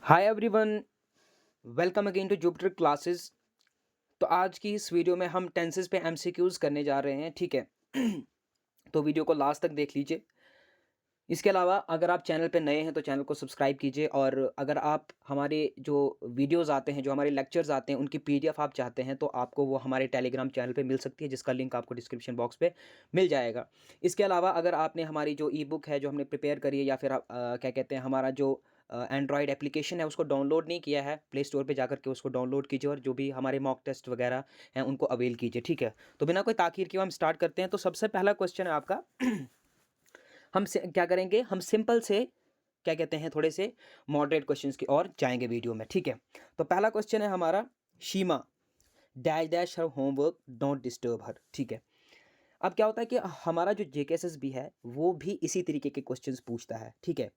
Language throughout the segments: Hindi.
Hi everyone, welcome again to Jupiter Classes. तो आज की इस वीडियो में हम टेंसेस पे एमसीक्यूज करने जा रहे हैं, ठीक है। तो वीडियो को लास्ट तक देख लीजिए। इसके अलावा अगर आप चैनल पे नए हैं तो चैनल को सब्सक्राइब कीजिए, और अगर आप हमारे जो वीडियोस आते हैं, जो हमारे लेक्चर्स आते हैं, उनकी पीडीएफ आप चाहते हैं तो आपको वो हमारे टेलीग्राम चैनल पे मिल सकती है, जिसका लिंक आपको डिस्क्रिप्शन बॉक्स पे मिल जाएगा। इसके अलावा अगर आपने हमारी जो ई बुक है जो हमने प्रिपेयर करी है, या फिर क्या कहते हैं, हमारा जो एंड्रॉयड एप्लीकेशन है उसको डाउनलोड नहीं किया है, प्ले स्टोर पे जाकर के उसको डाउनलोड कीजिए, और जो भी हमारे मॉक टेस्ट वगैरह हैं उनको अवेल कीजिए, ठीक है। तो बिना कोई ताखीर के हम स्टार्ट करते हैं। तो सबसे पहला क्वेश्चन है आपका। क्या करेंगे, हम सिंपल से क्या कहते हैं, थोड़े से मॉडरेट क्वेश्चंस की ओर जाएंगे वीडियो में, ठीक है। तो पहला क्वेश्चन है हमारा, Sheema dash dash her homework, don't disturb her, ठीक है। अब क्या होता है कि हमारा जो जेकेएसएस भी है वो भी इसी तरीके के क्वेश्चंस पूछता है, ठीक है।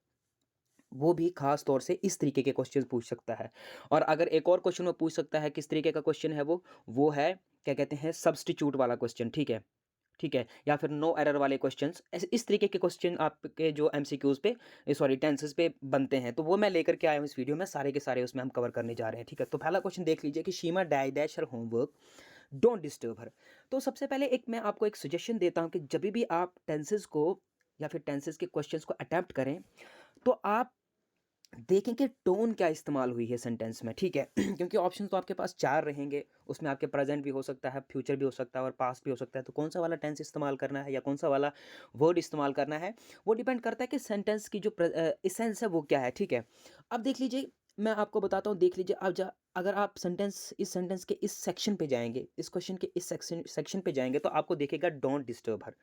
वो भी खास तौर से इस तरीके के क्वेश्चंस पूछ सकता है। और अगर एक और क्वेश्चन वो पूछ सकता है, किस तरीके का क्वेश्चन है वो है क्या कहते हैं, सब्स्टिट्यूट वाला क्वेश्चन, ठीक है। ठीक है, या फिर नो एरर वाले क्वेश्चंस, ऐसे इस तरीके के क्वेश्चन आपके जो एमसीक्यूज पे, सॉरी, टेंसेस पे बनते हैं, तो वो मैं लेकर के आया हूँ इस वीडियो में, सारे के सारे उसमें हम कवर करने जा रहे हैं, ठीक है। तो पहला क्वेश्चन देख लीजिए कि Sheema dash dash her homework, don't disturb her. तो सबसे पहले मैं आपको एक सजेशन देता हूँ कि जब भी आप टेंसेस को या फिर टेंसेस के क्वेश्चंस को अटेम्प्ट करें, तो आप देखें कि टोन क्या इस्तेमाल हुई है सेंटेंस में, ठीक है। क्योंकि ऑप्शन तो आपके पास चार रहेंगे, उसमें आपके प्रेजेंट भी हो सकता है, फ्यूचर भी हो सकता है, और पास्ट भी हो सकता है। तो कौन सा वाला टेंस इस्तेमाल करना है या कौन सा वाला वर्ड इस्तेमाल करना है, वो डिपेंड करता है कि सेंटेंस की जो इसेंस है वो क्या है, ठीक है। अब देख लीजिए, मैं आपको बताता हूँ, देख लीजिए। अब अगर आप इस सेंटेंस के इस सेक्शन पे जाएंगे, इस क्वेश्चन के इस सेक्शन पे जाएंगे, तो आपको देखेगा don't disturb her.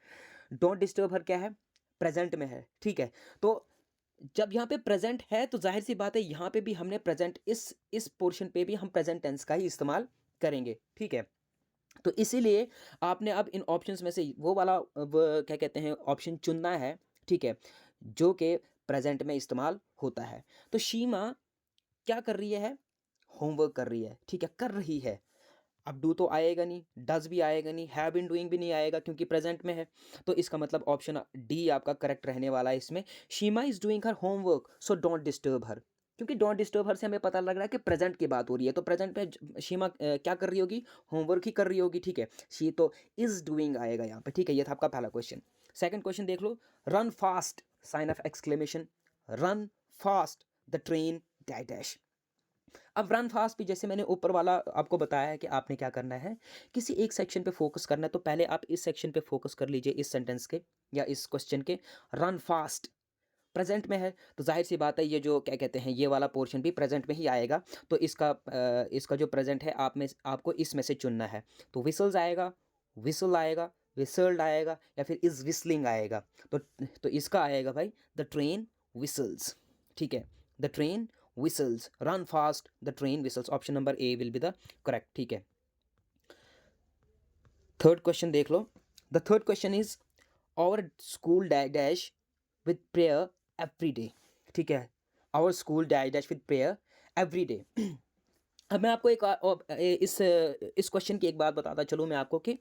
Don't disturb हर क्या है, प्रेजेंट में है, ठीक है। तो जब यहाँ पे प्रेजेंट है तो जाहिर सी बात है, यहाँ पे भी हमने प्रेजेंट, इस पोर्शन पे भी हम प्रेजेंट टेंस का ही इस्तेमाल करेंगे, ठीक है। तो इसीलिए आपने अब इन ऑप्शंस में से वो वाला क्या कहते हैं, ऑप्शन चुनना है, ठीक है, जो कि प्रेजेंट में इस्तेमाल होता है। तो शीमा क्या कर रही है, होमवर्क कर रही है, ठीक है, कर रही है। अब डू तो आएगा नहीं, डज भी आएगा नहीं, हैव बीन डूइंग भी नहीं आएगा, क्योंकि प्रेजेंट में है। तो इसका मतलब ऑप्शन डी आपका करेक्ट रहने वाला है इसमें। Sheema is doing her homework, so don't disturb her. क्योंकि डोंट डिस्टर्ब हर से हमें पता लग रहा है कि प्रेजेंट की बात हो रही है, तो प्रेजेंट में शीमा क्या कर रही होगी, होमवर्क ही कर रही होगी, ठीक है। शी तो इज डूइंग आएगा यहाँ पे, ठीक है। ये था आपका पहला क्वेश्चन। सेकंड क्वेश्चन देख लो, run fast, sign of exclamation, run fast the train dash dash. अब रन फास्ट भी जैसे मैंने ऊपर वाला आपको बताया है कि आपने क्या करना है, किसी एक सेक्शन पे फोकस करना है। तो पहले आप इस सेक्शन पे फोकस कर लीजिए, इस सेंटेंस के या इस क्वेश्चन के। रन फास्ट प्रेजेंट में है, तो जाहिर सी बात है ये जो क्या कहते हैं, ये वाला पोर्शन भी प्रेजेंट में ही आएगा। तो इसका जो प्रेजेंट है, आपको इसमें से चुनना है। तो विसल्स आएगा, विसल आएगा, विसल्ड आएगा, या फिर इज विस्लिंग आएगा। तो इसका आएगा भाई, द ट्रेन विसल्स, ठीक है। The train whistles, run fast, the train whistles, option number A will be the correct, ठीक है। थर्ड क्वेश्चन देख लो। The third question is, our school dash with prayer every day, ठीक है। Our school dash with prayer every day. अब मैं आपको इस क्वेश्चन की एक बात बताता चलूँ मैं आपको कि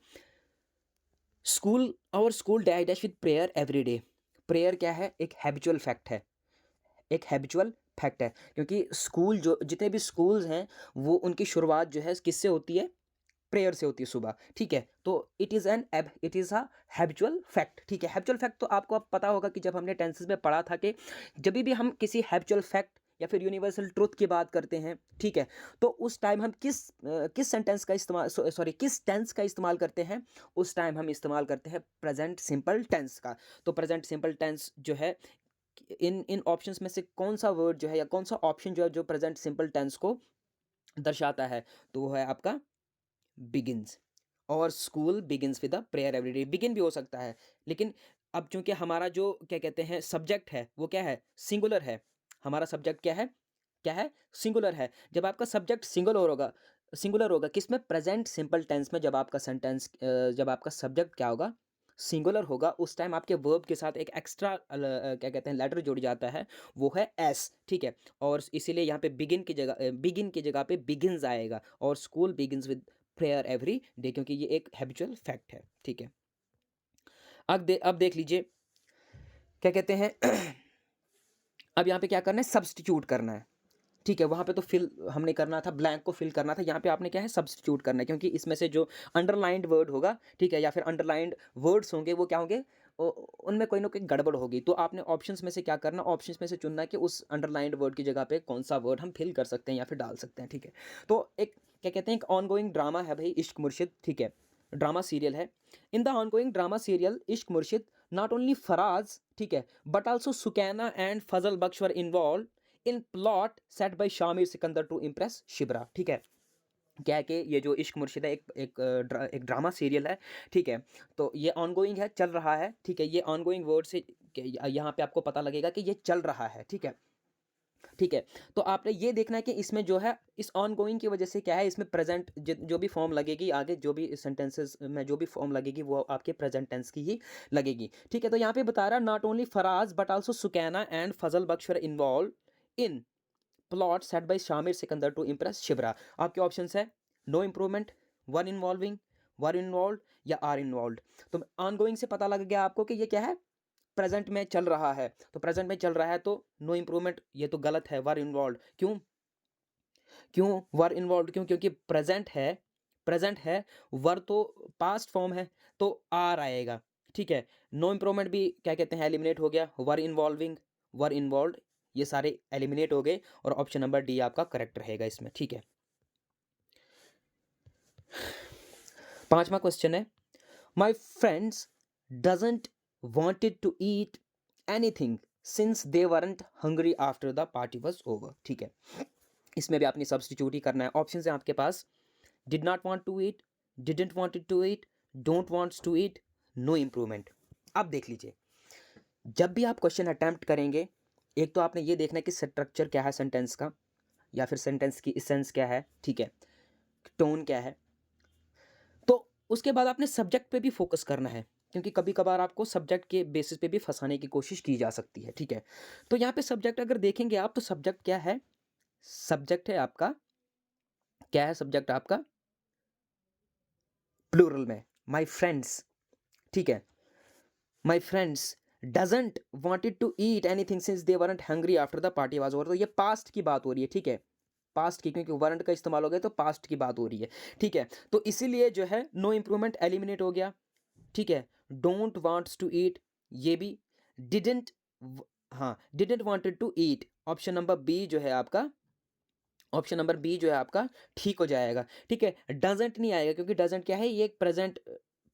our school dash with prayer every day. Prayer क्या है, एक हैबिचुअल फैक्ट है, एक हैबिचुअल फैक्ट है। क्योंकि स्कूल, जो जितने भी स्कूल्स हैं, वो उनकी शुरुआत जो है किससे होती है, प्रेयर से होती है सुबह, ठीक है। तो it is a habitual fact, ठीक है। हैबिचुअल फैक्ट तो आपको अब पता होगा कि जब हमने टेंसेस में पढ़ा था कि जब भी हम किसी हैबिचुअल फैक्ट या फिर यूनिवर्सल ट्रुथ की बात करते हैं, ठीक है, तो उस टाइम हम किस सेंटेंस का इस्तेमाल, सॉरी, किस टेंस का इस्तेमाल करते हैं, उस टाइम हम इस्तेमाल करते हैं प्रेजेंट सिंपल टेंस का। तो प्रेजेंट सिंपल टेंस जो है, इन इन ऑप्शंस में से कौन सा वर्ड जो है या कौन सा ऑप्शन जो है जो प्रेजेंट सिंपल टेंस को दर्शाता है, तो वो है आपका बिगिंस। और school begins with a prayer every day, begin भी हो सकता है, लेकिन अब चूंकि हमारा जो क्या कहते हैं सब्जेक्ट है वो क्या है, सिंगुलर है। हमारा सब्जेक्ट क्या है, क्या है, सिंगुलर है। जब आपका सब्जेक्ट सिंगुलर होगा किसमें, प्रेजेंट सिंपल टेंस में। जब आपका सब्जेक्ट क्या होगा, सिंगुलर होगा, उस टाइम आपके वर्ब के साथ एक एक्स्ट्रा क्या कहते हैं लेटर जुड़ जाता है, वो है एस, ठीक है। और इसीलिए यहाँ पे बिगिन की जगह पे बिगिंस आएगा, और school begins with prayer every day, क्योंकि ये एक हैबिचुअल फैक्ट है, ठीक है। अब देख लीजिए क्या कहते हैं। अब यहाँ पे क्या करना है, सब्स्टिट्यूट करना है, ठीक है, वहाँ पे तो फिल हमने करना था, ब्लैंक को फिल करना था, यहाँ पे आपने क्या है सब्स्टिट्यूट करना है, क्योंकि इसमें से जो अंडरलाइंड वर्ड होगा, ठीक है, या फिर अंडरलाइंड वर्ड्स होंगे वो क्या होंगे, उनमें कोई ना कोई गड़बड़ होगी। तो आपने ऑप्शंस में से क्या करना, ऑप्शंस में से चुनना है कि उस अंडरलाइंड वर्ड की जगह पे कौन सा वर्ड हम फिल कर सकते हैं या फिर डाल सकते हैं। ठीक है, तो एक क्या कहते हैं, एक ऑनगोइंग ड्रामा है भाई इश्क मुर्शिद, ठीक है, ड्रामा सीरियल है। In the ongoing drama serial Ishq Murshid not only Faraz, ठीक है, but also Sukaina and Fazal Bakhsh were involve in plot set by Shamir Sikandar to impress Shibra. ठीक है, क्या है कि ये जो इश्क मुर्शिद है एक ड्रामा सीरियल है, ठीक है, तो ये ऑनगोइंग है, चल रहा है, ठीक है, ये ऑनगोइंग वर्ड से यहाँ पे आपको पता लगेगा कि ये चल रहा है, ठीक है, ठीक है। तो आपने ये देखना है कि इसमें जो है इस ऑनगोइंग की वजह से क्या है, इसमें प्रेजेंट जो भी फॉर्म लगेगी आगे, जो भी सेंटेंसेस में जो भी फॉर्म लगेगी वो आपके प्रेजेंट टेंस की ही लगेगी। ठीक है, तो यहाँ पे बता रहा है not only Faraz but also Sukaina and Fazal Bakhsh were involve in plot set by Shamir Sikandar to impress Shibra. आपके ऑप्शंस है no improvement, one involving, were involve या आर इन्वॉल्व। तो ऑनगोइंग से पता लग गया आपको कि ये क्या है, प्रेजेंट में चल रहा है, तो प्रेजेंट में चल रहा है तो नो इम्प्रूवमेंट, ये तो गलत है, वर इन्वॉल्व। क्यों क्यों वर इन्वॉल्व, क्यों, क्योंकि प्रेजेंट है, प्रेजेंट है, वर तो पास्ट फॉर्म है तो आर आएगा। ठीक है, नो इम्प्रूवमेंट भी क्या कहते हैं एलिमिनेट हो गया, वर इन्वॉल्विंग, वर इन्वॉल्व, ये सारे एलिमिनेट हो गए और ऑप्शन नंबर डी आपका करेक्ट रहेगा इसमें। ठीक है, पांचवा क्वेश्चन है my friends doesn't wanted to eat anything since they weren't hungry after the party was over। ठीक है, इसमें भी आपने सब्स्टिट्यूट ही करना है। ऑप्शन है आपके पास did not want to eat, didn't wanted to eat, don't wants to eat, no improvement. अब देख लीजिए, जब भी आप क्वेश्चन अटेम्प्ट करेंगे, एक तो आपने ये देखना है कि स्ट्रक्चर क्या है सेंटेंस का, या फिर सेंटेंस की इसेंस क्या है, ठीक है, टोन क्या है, तो उसके बाद आपने सब्जेक्ट पे भी फोकस करना है, क्योंकि कभी कभार आपको सब्जेक्ट के बेसिस पे भी फंसाने की कोशिश की जा सकती है। ठीक है, तो यहाँ पे सब्जेक्ट अगर देखेंगे आप, तो सब्जेक्ट क्या है, सब्जेक्ट है आपका, क्या है सब्जेक्ट आपका, प्लूरल में माय फ्रेंड्स। ठीक है, my friends doesn't wanted to eat anything since they weren't hungry after the party was over. तो ये पास्ट की बात हो रही है, ठीक है, पास्ट की, क्योंकि वरंट का इस्तेमाल हो गया तो पास्ट की बात हो रही है। ठीक है, तो इसीलिए जो है नो इम्प्रूवमेंट एलिमिनेट हो गया। ठीक है, डोंट वांट्स टू ईट, ये भी डिडंट, हाँ didn't wanted to eat, option number B जो है आपका, ऑप्शन नंबर बी जो है आपका ठीक हो जाएगा। ठीक है, डजंट नहीं आएगा, क्योंकि डजंट क्या है, ये एक प्रेजेंट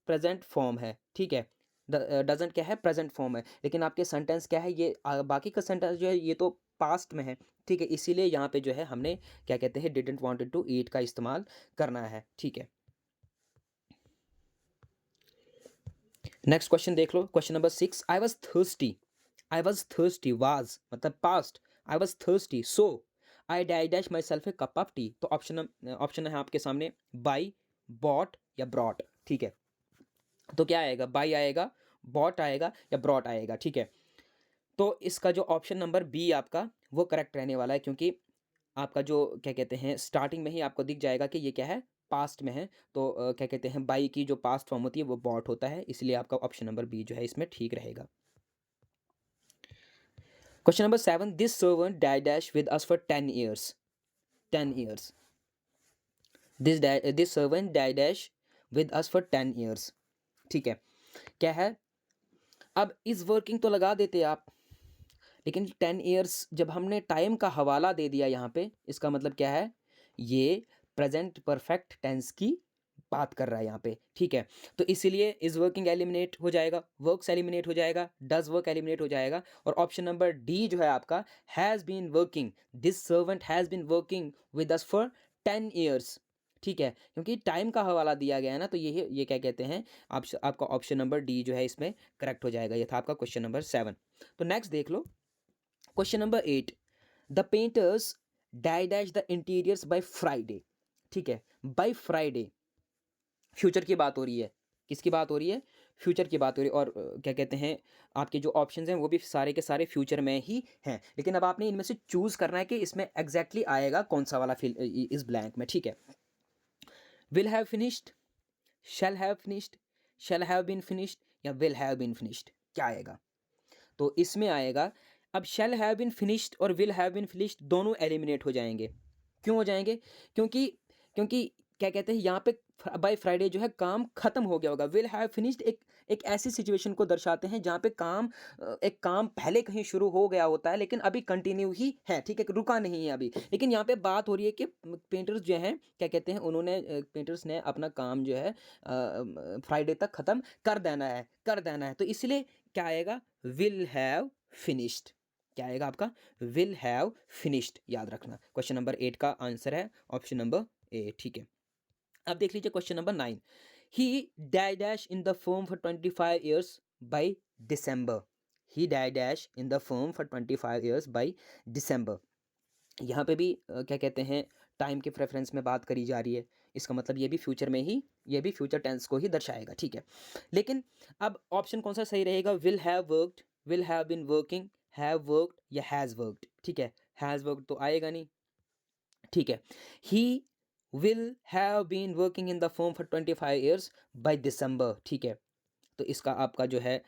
प्रेजेंट फॉर्म है। ठीक है, डजंट क्या है, प्रेजेंट फॉर्म है, लेकिन आपके सेंटेंस क्या है, ये बाकी का सेंटेंस जो है ये तो पास्ट में है। ठीक है, इसीलिए यहाँ पे जो है हमने क्या कहते हैं डिडंट वांटेड टू ईट का इस्तेमाल करना है। ठीक है, नेक्स्ट क्वेश्चन देख लो, question number 6, I was thirsty, I was thirsty, was मतलब past, I was thirsty so I die dash myself a cup of tea. तो ऑप्शन है आपके सामने बाई, बॉट या ब्रॉट। ठीक है, तो क्या आएगा, बाई आएगा, बॉट आएगा या ब्रॉट आएगा। ठीक है, तो इसका जो ऑप्शन नंबर बी आपका वो करेक्ट रहने वाला है, क्योंकि आपका जो क्या कहते हैं स्टार्टिंग में ही आपको दिख जाएगा कि ये क्या है, पास्ट में है, तो क्या कहते हैं बाई की जो पास्ट फॉर्म होती है वो बॉट होता है, इसलिए आपका ऑप्शन नंबर बी जो है इसमें ठीक रहेगा। Question number 7, this servant die dash with us for 10 years, 10 years, this servant die dash with us for 10 years. ठीक है, क्या है, अब इस वर्किंग तो लगा देते आप, लेकिन 10 ईयर्स जब हमने टाइम का हवाला दे दिया यहाँ पे, इसका मतलब क्या है, ये प्रेजेंट परफेक्ट टेंस की बात कर रहा है यहाँ पे। ठीक है, तो इसीलिए इज वर्किंग एलिमिनेट हो जाएगा, वर्क्स एलिमिनेट हो जाएगा, डज वर्क एलिमिनेट हो जाएगा, और ऑप्शन नंबर डी जो है आपका has been working, this servant has been working with us for 10 years. ठीक है, क्योंकि टाइम का हवाला दिया गया है ना, तो ये क्या कहते हैं, आपका ऑप्शन नंबर डी जो है इसमें करेक्ट हो जाएगा। ये था आपका क्वेश्चन नंबर 7। तो नेक्स्ट देख लो, question number 8, the painters die dash the interiors by Friday. ठीक है, बाय फ्राइडे, फ्यूचर की बात हो रही है, किसकी बात हो रही है, फ्यूचर की बात हो रही है, और क्या कहते हैं आपके जो ऑप्शंस हैं वो भी सारे के सारे फ्यूचर में ही हैं, लेकिन अब आपने इनमें से चूज करना है कि इसमें एग्जैक्टली आएगा कौन सा वाला फिल इस ब्लैंक में। ठीक है, will have finished, shall have finished, shall have been finished या विल हैव बीन फिनिश्ड, क्या आएगा, तो इसमें आएगा अब शैल हैव बीन फिनिश्ड और विल हैव बीन फिनिश्ड दोनों एलिमिनेट हो जाएंगे। क्यों हो जाएंगे? क्योंकि क्योंकि क्या कहते हैं यहाँ पे बाय फ्राइडे जो है काम खत्म हो गया होगा। विल हैव फिनिश्ड एक एक ऐसी सिचुएशन को दर्शाते हैं जहाँ पे एक काम पहले कहीं शुरू हो गया होता है लेकिन अभी कंटिन्यू ही है, ठीक है, रुका नहीं है अभी। लेकिन यहाँ पे बात हो रही है कि पेंटर्स जो हैं क्या कहते हैं, उन्होंने पेंटर्स ने अपना काम जो है फ्राइडे तक ख़त्म कर देना है। तो इसलिए क्या आएगा? Will have finished. क्या आएगा आपका? विल हैव फिनिश्ड, याद रखना। क्वेश्चन नंबर 8 का आंसर है ऑप्शन नंबर ए, ठीक है। अब देख लीजिए question number 9। He dash in the firm for 25 years bye December. He dash in the firm for 25 years bye December. यहाँ पे भी क्या कहते हैं, टाइम के प्रेफरेंस में बात करी जा रही है। इसका मतलब ये भी फ्यूचर में ही, ये भी फ्यूचर टेंस को ही दर्शाएगा, ठीक है। लेकिन अब ऑप्शन कौन सा सही रहेगा? Will have worked, will have been working, have worked या हैज़ वर्कड, ठीक है। हैज़ वर्कड तो आएगा नहीं, ठीक है। He will have been working in the firm for 25 years by December, ठीक है। तो इसका आपका जो है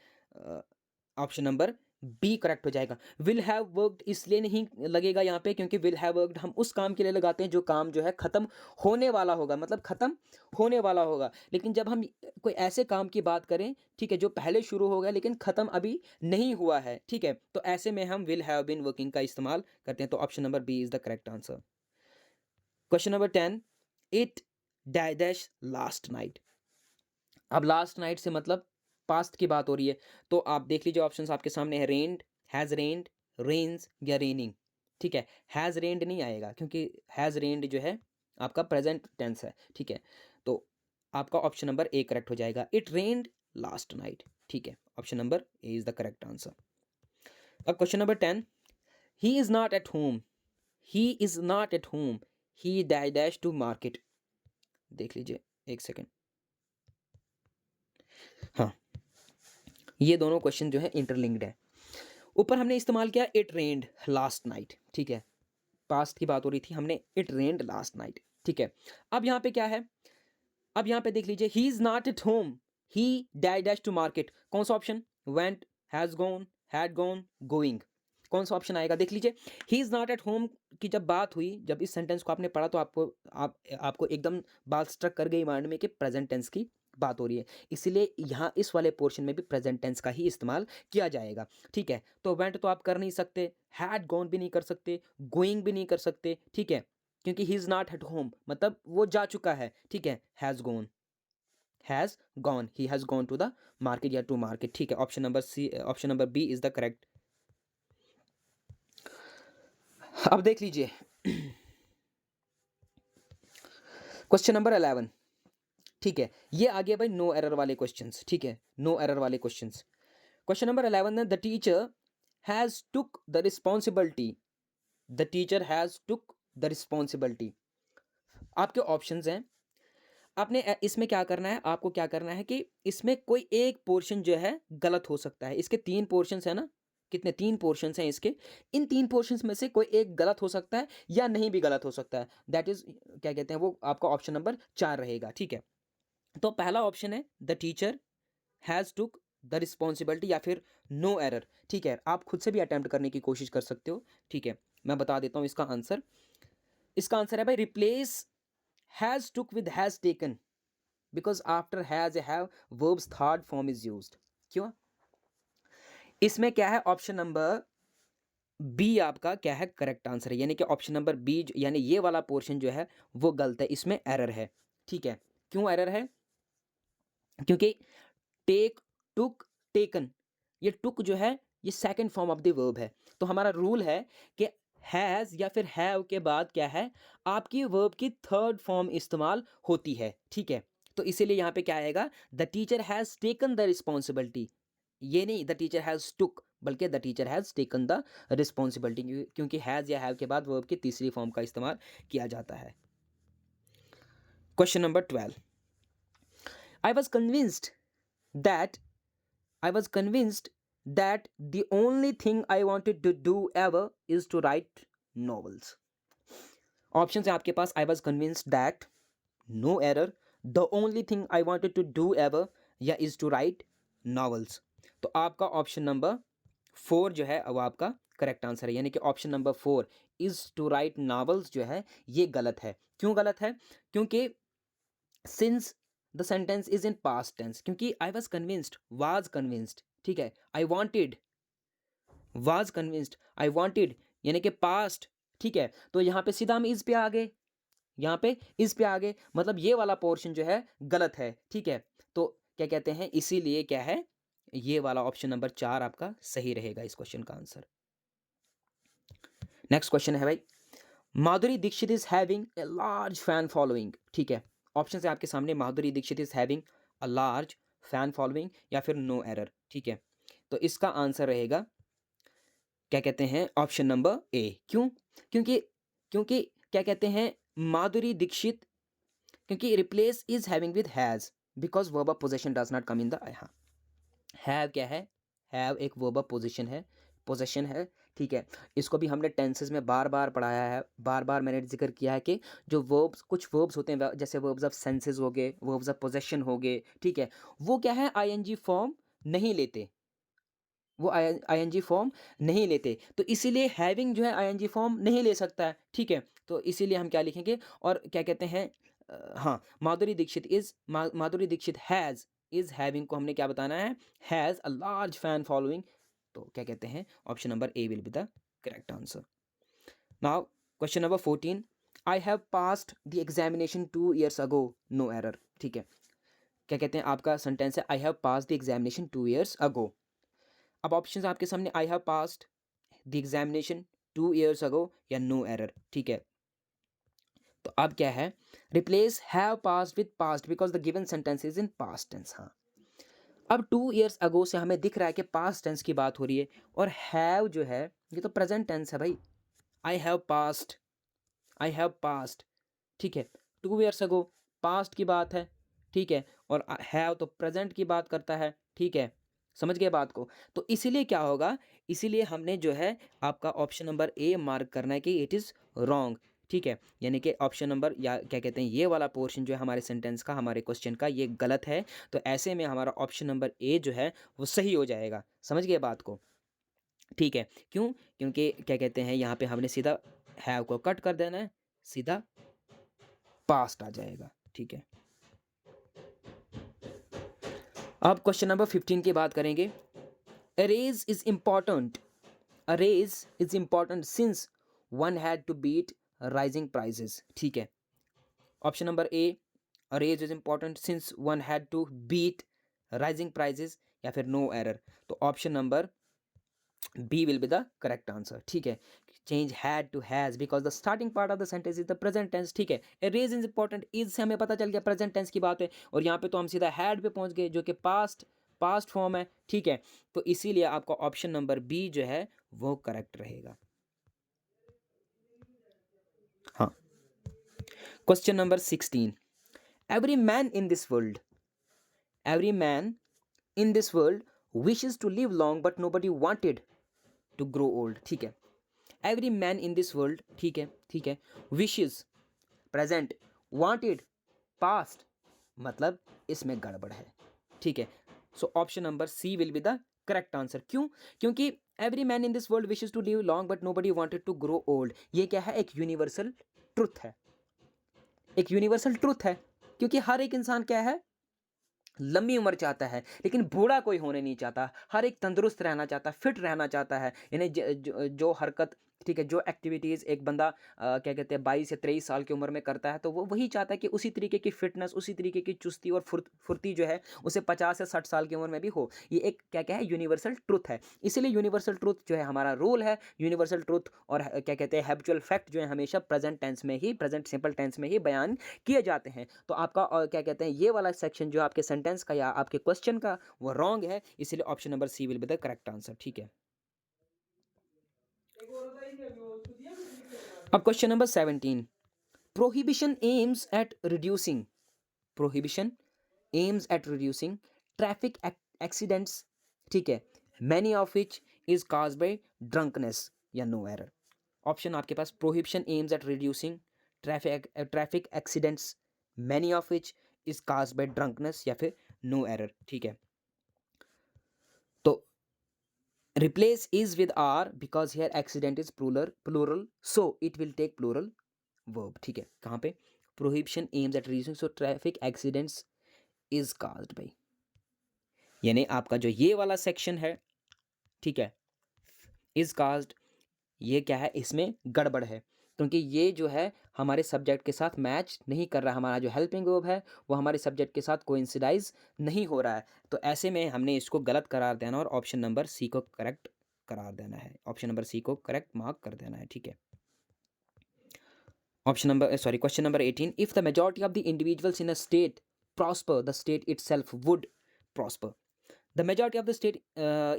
ऑप्शन नंबर बी करेक्ट हो जाएगा। विल हैव वर्कड इसलिए नहीं लगेगा यहाँ पे क्योंकि विल हैव वर्कड हम उस काम के लिए लगाते हैं जो काम जो है ख़त्म होने वाला होगा, मतलब ख़त्म होने वाला होगा। लेकिन जब हम कोई ऐसे काम की बात करें, ठीक है, जो पहले शुरू हो गया लेकिन ख़त्म अभी नहीं हुआ है, ठीक है, तो ऐसे में हम विल हैव बीन वर्किंग का इस्तेमाल करते हैं। तो option number B is the correct answer. Question number 10। It dash last night. अब लास्ट नाइट से मतलब पास्ट की बात हो रही है, तो आप देख लीजिए ऑप्शंस आपके सामने है। रेन्ड, हैज़ रेन्ड, रेन्स या रेनिंग, ठीक है। हैज़ रेन्ड नहीं आएगा क्योंकि हैज़ रेन्ड जो है आपका प्रेजेंट टेंस है, ठीक है। तो आपका ऑप्शन नंबर ए करेक्ट हो जाएगा। इट रेन्ड लास्ट नाइट, ठीक है। Option number A is the correct answer. अब question number 10। He is not at home, he is not at home, he dash to market. देख लीजिए एक सेकेंड। हाँ, ये दोनों क्वेश्चन जो है इंटरलिंक्ड है। ऊपर हमने इस्तेमाल किया इट रेन्ड लास्ट नाइट, ठीक है, पास्ट की बात हो रही थी, हमने इट रेन्ड लास्ट नाइट, ठीक है। अब यहाँ पे क्या है? अब यहाँ पे देख लीजिए he is not at home, he dash to market. कौन सा option? Went, has gone, had gone, going, कौन सा ऑप्शन आएगा? देख लीजिए he is not at home की जब बात हुई, जब इस सेंटेंस को आपने पढ़ा तो आपको एकदम बात स्ट्रक कर गई माइंड में कि प्रेजेंट टेंस की बात हो रही है। इसीलिए यहाँ इस वाले पोर्शन में भी प्रेजेंट टेंस का ही इस्तेमाल किया जाएगा, ठीक है। तो वेंट तो आप कर नहीं सकते, हैड गॉन भी नहीं कर सकते, गोइंग भी नहीं कर सकते, ठीक है, क्योंकि he is not at home मतलब वो जा चुका है, ठीक है। Has gone, has gone, he has gone to the market या टू मार्केट, ठीक है। Option number C, option number B is the correct. अब देख लीजिए क्वेश्चन नंबर 11, ठीक है। ये आ गया भाई नो एरर वाले क्वेश्चंस, ठीक है, नो एरर वाले क्वेश्चंस। क्वेश्चन नंबर 11 है the teacher has took the responsibility, the teacher has took the responsibility. आपके ऑप्शंस हैं, आपने इसमें क्या करना है, आपको क्या करना है कि इसमें कोई एक पोर्शन जो है गलत हो सकता है। इसके 3 पोर्शंस है ना, कितने? 3 पोर्शंस हैं इसके। इन 3 पोर्शंस में से कोई एक गलत हो सकता है या नहीं भी गलत हो सकता है। दैट इज क्या कहते हैं, वो आपका ऑप्शन नंबर 4 रहेगा, ठीक है। तो पहला ऑप्शन है the teacher has took the responsibility या फिर नो एरर, ठीक है। आप खुद से भी अटेम्प्ट करने की कोशिश कर सकते हो, ठीक है। मैं बता देता हूँ इसका आंसर। इसका आंसर है भाई replace has took with has taken, because after has have verbs third form is used. क्यों? इसमें क्या है, ऑप्शन नंबर बी आपका क्या है, करेक्ट आंसर है। यानी कि ऑप्शन नंबर बी यानी ये वाला पोर्शन जो है वो गलत है, इसमें एरर है, ठीक है। क्यों एरर है? क्योंकि टेक, टुक, टेकन, ये टुक जो है ये second form of the verb है। तो हमारा रूल है कि हैज़ या फिर हैव के बाद क्या है, आपकी वर्ब की थर्ड फॉर्म इस्तेमाल होती है, ठीक है। तो इसीलिए यहाँ पे क्या आएगा, the teacher has taken the responsibility. ये नहीं द टीचर हैज़ टुक, बल्कि the teacher has taken the responsibility, क्योंकि हैज़ या हैव के बाद वर्ब की तीसरी फॉर्म का इस्तेमाल किया जाता है। Question number 12। I was convinced that I was convinced that the only thing I wanted to do ever is to write novels. Options है आपके पास I was convinced that, no error, the only thing I wanted to do ever या is to write novels। तो आपका ऑप्शन नंबर 4 जो है वो आपका करेक्ट आंसर है, यानी कि option number 4 is to write novels जो है ये गलत है। क्यों गलत है? क्योंकि since the sentence is in past tense, क्योंकि I was convinced, was convinced, ठीक है, I wanted, was convinced, I wanted, यानी कि पास्ट, ठीक है। तो यहाँ पे सीधा हम इज पे आ गए, यहाँ पे इस पे आ गए, मतलब ये वाला पोर्शन जो है गलत है, ठीक है। तो क्या कहते हैं, इसीलिए क्या है, ये वाला ऑप्शन नंबर 4 आपका सही रहेगा इस क्वेश्चन का आंसर। नेक्स्ट क्वेश्चन है भाई, Madhuri Dixit is having a large fan following, ठीक है। ऑप्शन है आपके सामने, Madhuri Dixit is having a large fan following या फिर नो एरर, ठीक है। तो इसका आंसर रहेगा क्या कहते हैं, ऑप्शन नंबर ए। क्यों? क्योंकि क्योंकि क्या कहते हैं, माधुरी दीक्षित, क्योंकि replace is having with has, because verb of possession does not come in the, हाँ, हैव क्या है, हैव एक वर्ब ऑफ पोजीशन है, पोजेशन है, ठीक है। इसको भी हमने टेंसेस में बार बार पढ़ाया है, बार बार मैंने जिक्र किया है कि जो वर्ब्स, कुछ वर्ब्स होते हैं जैसे वर्ब्स ऑफ सेंसेस हो गए, वर्ब्स ऑफ पोजेशन हो गए, ठीक है, वो क्या है, आईएनजी फॉर्म नहीं लेते, वो आईएनजी फॉर्म नहीं लेते, तो इसीलिए हैविंग जो है आईएनजी फॉर्म नहीं ले सकता है, ठीक है। तो इसीलिए हम क्या लिखेंगे, और क्या कहते हैं, हाँ, Madhuri Dixit is, Madhuri Dixit has, is having को हमने क्या बताना है, has a large fan following, तो क्या कहते हैं, option number A will be the correct answer. Now question number 14, I have passed the examination 2 years ago, no error, ठीक है। क्या कहते हैं, आपका सेंटेंस है I have passed the examination 2 years ago. अब ऑप्शन आपके सामने, I have passed the examination 2 years ago या नो एरर, ठीक है। तो अब क्या है, replace have passed with passed because the given sentence is in past tense, हाँ। अब 2 years अगो से हमें दिख रहा है कि पास्ट टेंस की बात हो रही है, और हैव जो है ये तो प्रेजेंट टेंस है भाई, I have past, I have past, ठीक है। 2 years अगो पास्ट की बात है, ठीक है, और हैव तो प्रेजेंट की बात करता है, ठीक है, समझ गए बात को। तो इसीलिए क्या होगा, इसीलिए हमने जो है आपका ऑप्शन नंबर ए मार्क करना है कि इट इज़ रॉन्ग, ठीक है, यानी कि ऑप्शन नंबर, या क्या कहते हैं, ये वाला पोर्शन जो है हमारे सेंटेंस का, हमारे क्वेश्चन का, ये गलत है। तो ऐसे में हमारा ऑप्शन नंबर ए जो है वो सही हो जाएगा, समझ गए बात को, ठीक है। क्यों? क्योंकि क्या कहते हैं, यहाँ पे हमने सीधा हैव को कट कर देना है, सीधा पास्ट आ जाएगा, ठीक है। अब क्वेश्चन नंबर 15 की बात करेंगे, arrears is important, arrears is important since one had to beat rising prices, ठीक है। Option number A, arrears is important since one had to beat rising prices, या फिर नो एरर। तो option number B will be the correct answer, ठीक है। Change had to has because the starting part of the sentence is the present tense, ठीक है। अरेज इज इंपॉर्टेंट, इज से हमें पता चल गया प्रेजेंट टेंस की बात है, और यहाँ पे तो हम सीधा हैड पे पहुंच गए जो कि पास्ट फॉर्म है, ठीक है। तो इसीलिए आपका ऑप्शन नंबर बी जो है वो करेक्ट रहेगा, हाँ। Question number 16, every man in this world, every man in this world wishes to live long but nobody wanted to grow old, ठीक है। Every man in this world, ठीक है, ठीक है, विशेज प्रेजेंट, वांटेड पास्ट, मतलब इसमें गड़बड़ है, ठीक है। So option number C will be the correct answer. क्यों? क्योंकि every man in this world wishes to live long but nobody wanted to grow old, ये क्या है, एक यूनिवर्सल ट्रुथ है, एक यूनिवर्सल ट्रुथ है, क्योंकि हर एक इंसान क्या है, लंबी उम्र चाहता है, लेकिन बूढ़ा कोई होने नहीं चाहता, हर एक तंदुरुस्त रहना चाहता है, फिट रहना चाहता है, यानी जो हरकत, ठीक है, जो एक्टिविटीज़ एक बंदा क्या कहते हैं 22 से 23 साल की उम्र में करता है, तो वो वही चाहता है कि उसी तरीके की फिटनेस, उसी तरीके की चुस्ती और फुर्ती जो है उसे 50 से 60 साल की उम्र में भी हो। ये एक क्या है, यूनिवर्सल ट्रुथ है। इसीलिए यूनिवर्सल ट्रुथ जो है हमारा रूल है, यूनिवर्सल ट्रुथ और क्या कहते हैं हैबिचुअल फैक्ट जो है हमेशा प्रेजेंट टेंस में ही, प्रेजेंट सिंपल टेंस में ही बयान किए जाते हैं। तो आपका क्या कहते हैं, ये वाला सेक्शन जो आपके सेंटेंस का या आपके क्वेश्चन का वो रॉन्ग है, इसलिए option number C will be the correct answer, ठीक है। अब question number 17, prohibition aims at reducing, prohibition aims at reducing traffic accidents, ठीक है, many of which is caused by drunkenness या नो एरर। ऑप्शन आपके पास, prohibition aims at reducing traffic accidents, many of which is caused by drunkenness या फिर नो एरर, ठीक है। तो replace is with are because here accident is plural so it will take plural verb. ठीक है, कहाँ पे? Prohibition aims at reducing so traffic accidents is caused by, यानी आपका जो ये वाला सेक्शन है, ठीक है, इज काज्ड, ये क्या है, इसमें गड़बड़ है, क्योंकि ये जो है हमारे सब्जेक्ट के साथ मैच नहीं कर रहा। हमारा जो हेल्पिंग वर्ब है वो हमारे सब्जेक्ट के साथ कोइंसिडाइज नहीं हो रहा है। तो ऐसे में हमने इसको गलत करार देना और ऑप्शन नंबर सी को करेक्ट करार देना है। ऑप्शन नंबर सी को करेक्ट मार्क कर देना है। ठीक है, option number sorry question number 18, if the majority of the individuals in a state prosper the state itself would prosper. The majority of the state,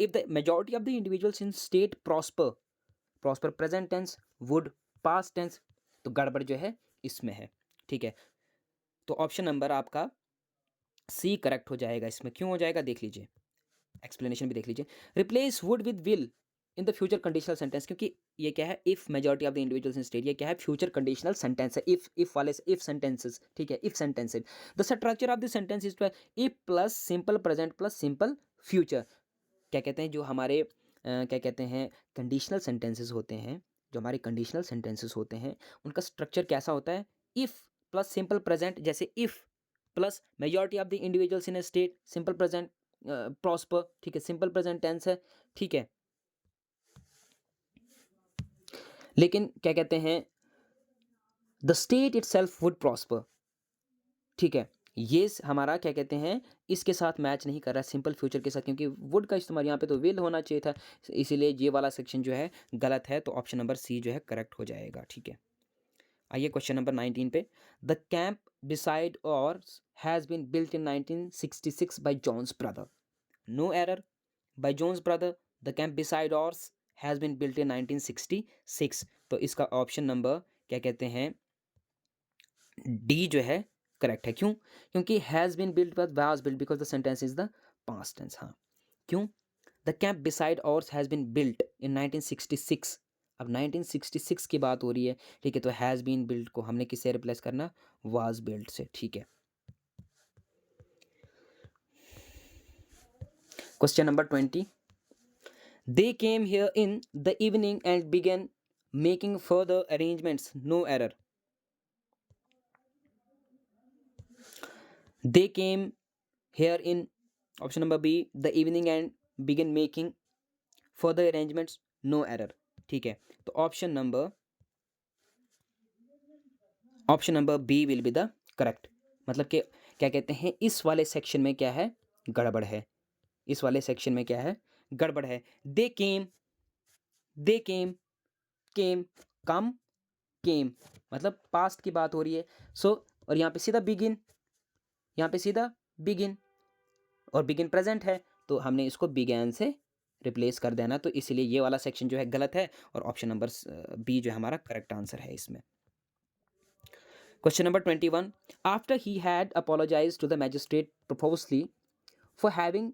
if the majority of the individuals in state prosper present tense, would past tense, तो गड़बड़ जो है इसमें है। ठीक है, तो ऑप्शन नंबर आपका सी करेक्ट हो जाएगा। इसमें क्यों हो जाएगा देख लीजिए, एक्सप्लेनेशन भी देख लीजिए। Replace would with will in the future conditional sentence, क्योंकि ये क्या है, if majority of the individuals in state, ये क्या है, फ्यूचर कंडीशनल सेंटेंस है। इफ वाले इफ सेंटेंसेस, ठीक है, if sentences. The structure of the sentence is if plus simple present plus simple future. क्या कहते हैं, जो हमारे क्या कहते हैं कंडीशनल सेंटेंसेस होते हैं, जो हमारे कंडीशनल सेंटेंसेस होते हैं उनका स्ट्रक्चर कैसा होता है, इफ़ प्लस सिंपल प्रेजेंट, जैसे if plus majority of the individuals in A state, simple present prosper, ठीक है, सिंपल प्रेजेंट टेंस है। ठीक है, लेकिन क्या कहते हैं, the state itself would prosper, ठीक है, ये हमारा क्या कहते हैं इसके साथ मैच नहीं कर रहा है सिंपल फ्यूचर के साथ, क्योंकि वुड का इस्तेमाल यहाँ पे तो विल होना चाहिए था, इसीलिए ये वाला सेक्शन जो है गलत है। तो ऑप्शन नंबर सी जो है करेक्ट हो जाएगा। ठीक है, आइए क्वेश्चन नंबर 19 पे। The camp beside our has been built in 1966 by John's brother, no error, by John's brother the camp beside our has been built in 1966। तो इसका ऑप्शन नंबर क्या कहते हैं डी जो है करेक्ट है। क्यों? क्योंकि has been built but was built because the sentence is the past tense. हाँ, क्यों? The camp beside ours has been built in 1966। अब 1966 की बात हो रही है, ठीक है, तो हैज़ बीन बिल्ट को हमने किससे रिप्लेस करना, वाज बिल्ट से। ठीक है, question number 20, they came here in the evening and began making further arrangements, no error. They came here in, option number B, the evening and began making further arrangements, no error. ठीक है, तो option number B will be the correct. मतलब कि क्या कहते हैं इस वाले सेक्शन में क्या है गड़बड़ है, इस वाले सेक्शन में क्या है गड़बड़ है। दे केम, दे केम, केम, कम, केम, मतलब पास्ट की बात हो रही है। सो और यहाँ पे सीधा बिगिन, यहाँ पे सीधा बिगिन, और बिगिन प्रेजेंट है, तो हमने इसको बिगैन से रिप्लेस कर देना। तो इसीलिए ये वाला सेक्शन जो है गलत है और ऑप्शन नंबर बी जो है हमारा करेक्ट आंसर है इसमें। Question number 21, after he had apologise to the magistrate purposely for having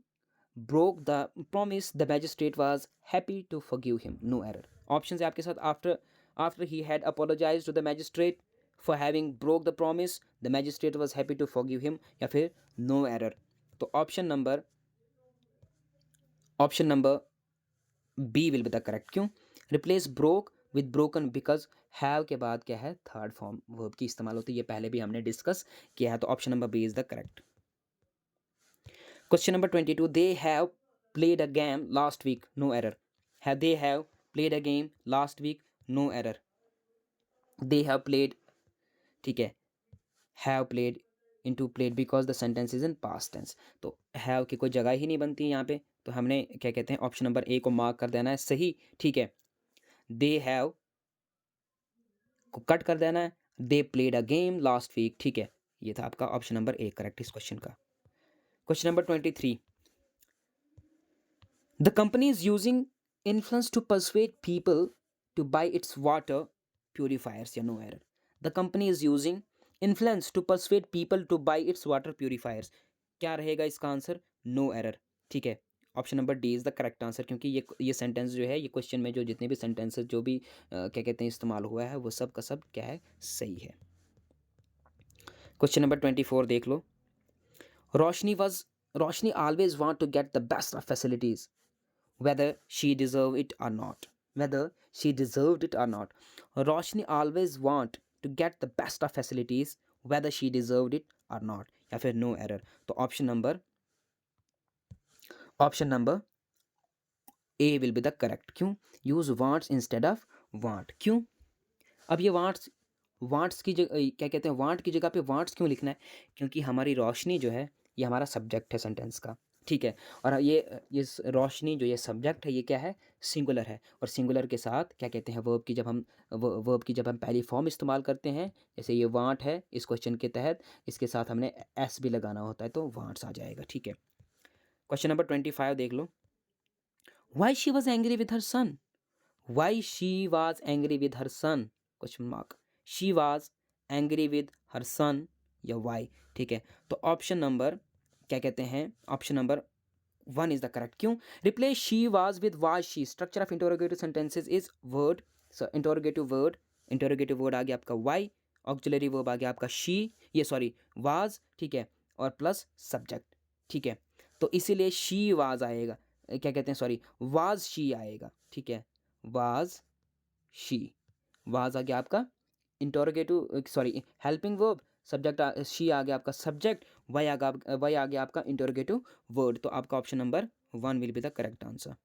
broke the promise the magistrate was happy to forgive him, no error। Option है आपके साथ, after he had apologized to the magistrate for having broke the promise the magistrate was happy to forgive him, या फिर no error। तो option number B will be the correct. क्यों? Replace broke with broken because have के बाद क्या है थर्ड फॉर्म वर्ब की इस्तेमाल होती है, ये पहले भी हमने डिस्कस किया है। तो option number B is the correct. Question number 22, they have played a game last week, no error। They have played a game last week, no error। They have played, ठीक है, have played into played because the sentence is in past tense। तो have की कोई जगह ही नहीं बनती यहाँ पे, तो हमने क्या कहते हैं ऑप्शन नंबर ए को मार्क कर देना है सही। ठीक है, they have को कट कर देना है, they played a game last week। ठीक है, ये था आपका ऑप्शन नंबर ए करेक्ट इस क्वेश्चन का। Question number 23, the company is using influence to persuade people to buy its water purifiers, या no error। The company is using influence to persuade people to buy its water purifiers। क्या रहेगा इसका आंसर, no error। ठीक है, option number D is the correct answer, क्योंकि ये सेंटेंस जो है, ये क्वेश्चन में जो जितने भी सेंटेंसेस जो भी क्या कहते हैं इस्तेमाल हुआ है वो सब का सब क्या है सही है। क्वेश्चन नंबर 24 देख लो। Roshni always want to get the best of facilities whether she deserved it or not, whether she deserved it or not. Roshni always want to get the best of facilities, whether she deserved it or not, या फिर no error. तो option number A will be the correct. क्यों? Use wants instead of want. क्यों? अब ये वांट्स की जगह क्या कहते हैं, वांट की जगह पे वांट्स क्यों लिखना है? क्योंकि हमारी रोशनी जो है ये हमारा सब्जेक्ट है सेंटेंस का, ठीक है. और ये रोशनी जो ये सब्जेक्ट है ये क्या है? सिंगुलर है. और सिंगुलर के साथ क्या कहते हैं, वर्ब की जब हम पहली फॉर्म इस्तेमाल करते हैं, जैसे ये वांट है इस क्वेश्चन के तहत, इसके साथ हमने एस भी लगाना होता है तो वांट्स आ जाएगा, ठीक है. क्वेश्चन नंबर 25 देख लो. Why she was angry with her son. Why she was angry with her son, question mark. She was angry with her son या वाई, ठीक है. तो ऑप्शन नंबर क्या कहते हैं, option number 1 is the correct. क्यों? Replace she was with was she. Structure of interrogative sentences is word. Interrogative word आ गया आपका वाई, ऑक्सिलरी वर्ब आ गया आपका शी, ये सॉरी वाज, ठीक है, और प्लस सब्जेक्ट, ठीक है. तो इसीलिए शी वाज आएगा, क्या कहते हैं, सॉरी वाज शी आएगा, ठीक है. वाज शी, वाज आ गया आपका interrogative sorry helping verb, subject she आ गया आपका सब्जेक्ट, वाई आ गया आपका इंटरोगेटिव वर्ड. तो आपका option number 1 will be the correct answer.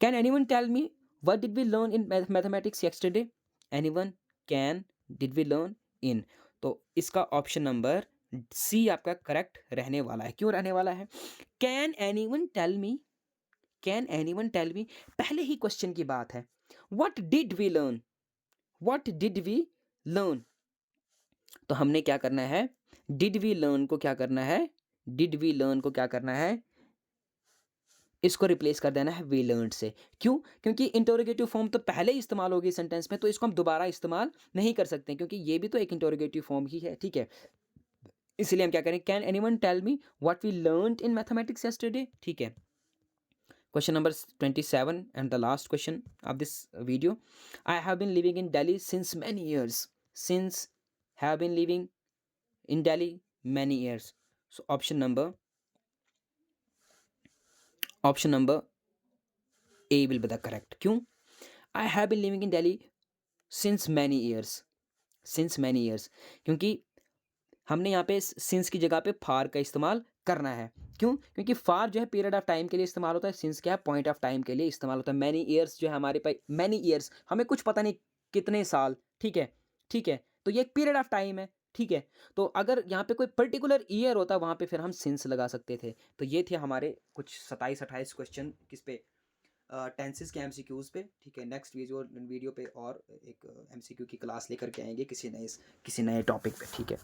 Can anyone tell me what did we learn in mathematics yesterday? Anyone, can, did we learn, in. तो इसका ऑप्शन नंबर सी आपका करेक्ट रहने वाला है. क्यों रहने वाला है? Can anyone tell me, can anyone tell me, पहले ही क्वेश्चन की बात है. What did we learn, what did we learn. तो हमने क्या करना है, डिड वी लर्न को क्या करना है, डिड वी लर्न को क्या करना है, इसको रिप्लेस कर देना है वी लर्न से. क्यों? क्योंकि इंटरोगेटिव फॉर्म तो पहले ही इस्तेमाल होगी सेंटेंस में, तो इसको हम दोबारा इस्तेमाल नहीं कर सकते क्योंकि ये भी तो एक इंटरोगेटिव फॉर्म ही है, ठीक है. इसलिए हम क्या करें, can anyone tell me what we learned in mathematics yesterday, ठीक है. Question number 27 and the last question of this video. I have been living in Delhi since many years. Since have been living in Delhi many years. So option number A will be the correct. क्यों? I have been living in Delhi since many years. Since many years. क्योंकि हमने यहाँ पे since की जगह पे far का इस्तेमाल करना है. क्यों? क्योंकि far जो है पीरियड ऑफ टाइम के लिए इस्तेमाल होता है, since क्या है पॉइंट ऑफ टाइम के लिए इस्तेमाल होता है. many years जो है हमारे पास, many years हमें कुछ पता नहीं कितने साल, ठीक है, ठीक है. तो ये एक पीरियड ऑफ टाइम है, ठीक है. तो अगर यहाँ पे कोई पर्टिकुलर ईयर होता वहाँ पे फिर हम since लगा सकते थे. तो ये थे हमारे कुछ 27-28 क्वेश्चन किस पे, टेंसेस के एमसीक्यूज़ पे, ठीक है. नेक्स्ट वीडियो पे और एक एमसीक्यू की क्लास लेकर के आएंगे किसी नए टॉपिक पे, ठीक है.